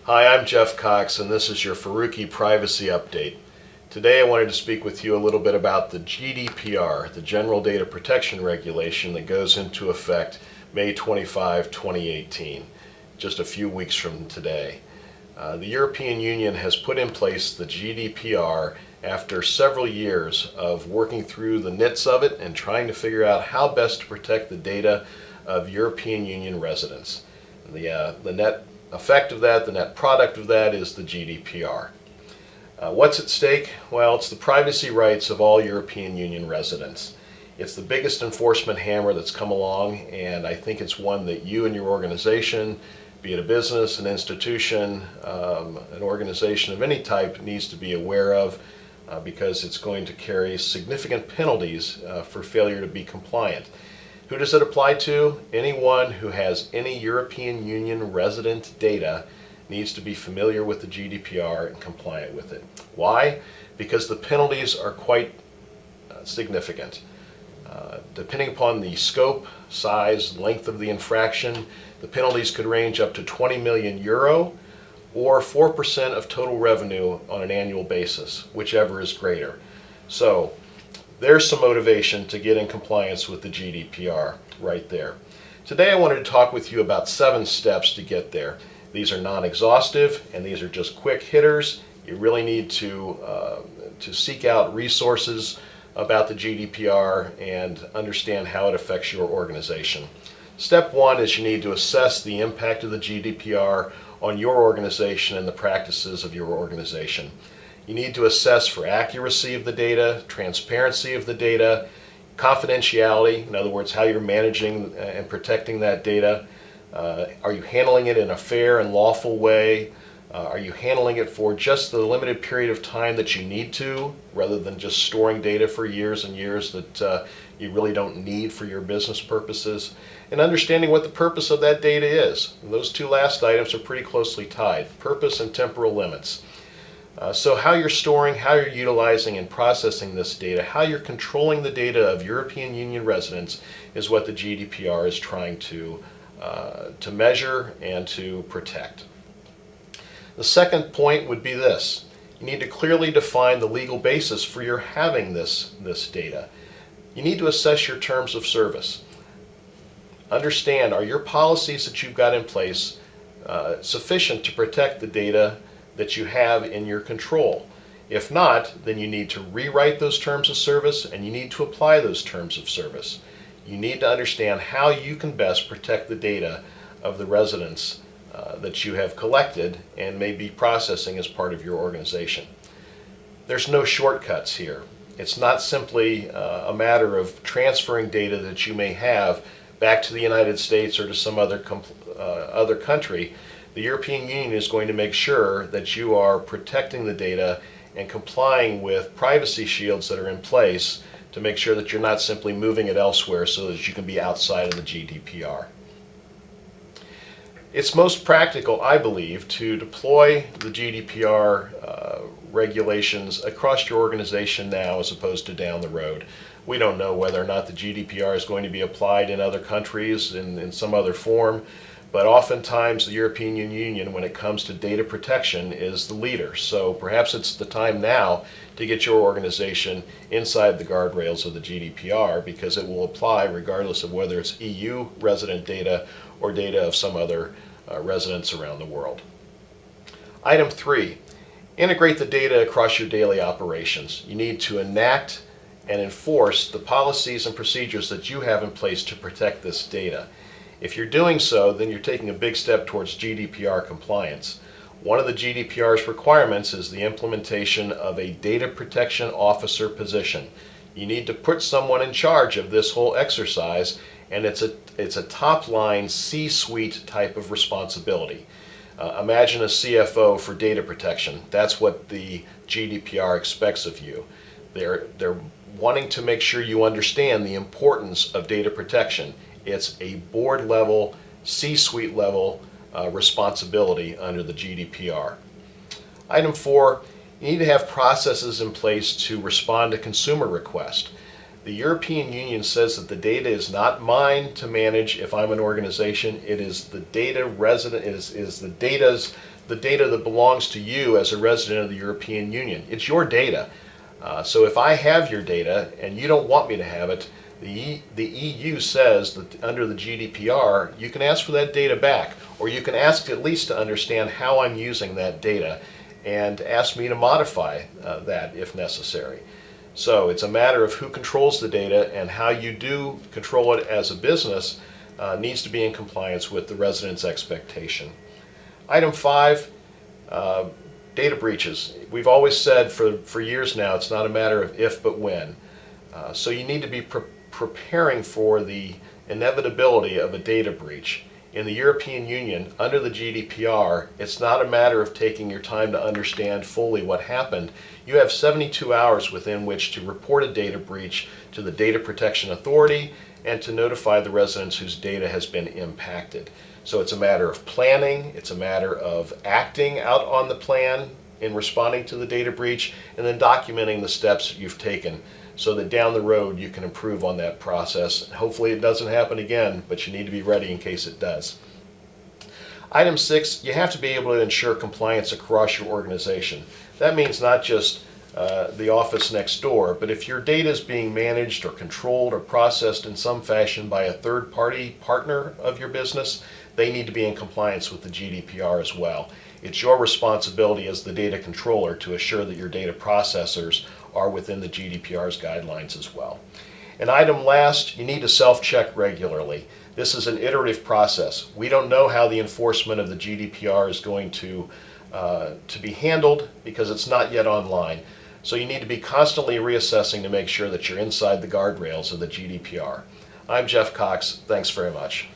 Hi, I'm Jeff Cox, and this is your Faruki Privacy Update. Today I wanted to speak with you a little bit about the GDPR, the General Data Protection Regulation that goes into effect May 25, 2018, just a few weeks from today. The European Union has put in place the GDPR after several years of working through the nits of it and trying to figure out how best to protect the data of European Union residents. The net effect of that, the net product of that, is the GDPR. What's at stake? Well, it's the privacy rights of all European Union residents. It's the biggest enforcement hammer that's come along, and I think it's one that you and your organization, be it a business, an institution, an organization of any type, needs to be aware of because it's going to carry significant penalties for failure to be compliant. Who does it apply to? Anyone who has any European Union resident data needs to be familiar with the GDPR and compliant with it. Why? Because the penalties are quite significant. Depending upon the scope, size, length of the infraction, the penalties could range up to 20 million euro or 4% of total revenue on an annual basis, whichever is greater. So there's some motivation to get in compliance with the GDPR right there. Today I wanted to talk with you about 7 steps to get there. These are non-exhaustive and these are just quick hitters. You really need to seek out resources about the GDPR and understand how it affects your organization. Step 1 is you need to assess the impact of the GDPR on your organization and the practices of your organization. You need to assess for accuracy of the data, transparency of the data, confidentiality, in other words, how you're managing and protecting that data. Are you handling it in a fair and lawful way? Are you handling it for just the limited period of time that you need to, rather than just storing data for years and years that you really don't need for your business purposes? And understanding what the purpose of that data is. And those 2 last items are pretty closely tied, purpose and temporal limits. So how you're storing, how you're utilizing and processing this data, how you're controlling the data of European Union residents is what the GDPR is trying to measure and to protect. The second point would be this. You need to clearly define the legal basis for your having this data. You need to assess your terms of service. Understand, are your policies that you've got in place sufficient to protect the data that you have in your control? If not, then you need to rewrite those terms of service and you need to apply those terms of service. You need to understand how you can best protect the data of the residents that you have collected and may be processing as part of your organization. There's no shortcuts here. It's not simply a matter of transferring data that you may have back to the United States or to some other country. The European Union is going to make sure that you are protecting the data and complying with privacy shields that are in place to make sure that you're not simply moving it elsewhere so that you can be outside of the GDPR. It's most practical, I believe, to deploy the GDPR regulations across your organization now as opposed to down the road. We don't know whether or not the GDPR is going to be applied in other countries in some other form, but oftentimes the European Union, when it comes to data protection, is the leader. So perhaps it's the time now to get your organization inside the guardrails of the GDPR, because it will apply regardless of whether it's EU resident data or data of some other residents around the world. Item 3, integrate the data across your daily operations. You need to enact and enforce the policies and procedures that you have in place to protect this data. If you're doing so, then you're taking a big step towards GDPR compliance. One of the GDPR's requirements is the implementation of a data protection officer position. You need to put someone in charge of this whole exercise, and it's a top-line C-suite type of responsibility. Imagine a CFO for data protection. That's what the GDPR expects of you. They're wanting to make sure you understand the importance of data protection. It's a board level, C-suite level responsibility under the GDPR. Item 4, you need to have processes in place to respond to consumer requests. The European Union says that the data is not mine to manage if I'm an organization. It is the data resident, is the data that belongs to you as a resident of the European Union. It's your data. So if I have your data and you don't want me to have it, the EU says that under the GDPR, you can ask for that data back, or you can ask at least to understand how I'm using that data and ask me to modify that if necessary. So it's a matter of who controls the data, and how you do control it as a business needs to be in compliance with the resident's expectation. Item 5, data breaches. We've always said for years now, it's not a matter of if but when. So you need to be preparing for the inevitability of a data breach. In the European Union, under the GDPR, it's not a matter of taking your time to understand fully what happened. You have 72 hours within which to report a data breach to the Data Protection Authority and to notify the residents whose data has been impacted. So it's a matter of planning, it's a matter of acting out on the plan in responding to the data breach, and then documenting the steps that you've taken so that down the road you can improve on that process. Hopefully it doesn't happen again, but you need to be ready in case it does. Item 6, you have to be able to ensure compliance across your organization. That means not just the office next door, but if your data is being managed or controlled or processed in some fashion by a third-party partner of your business, they need to be in compliance with the GDPR as well. It's your responsibility as the data controller to assure that your data processors are within the GDPR's guidelines as well. And item last, you need to self-check regularly. This is an iterative process. We don't know how the enforcement of the GDPR is going to be handled because it's not yet online. So you need to be constantly reassessing to make sure that you're inside the guardrails of the GDPR. I'm Jeff Cox. Thanks very much.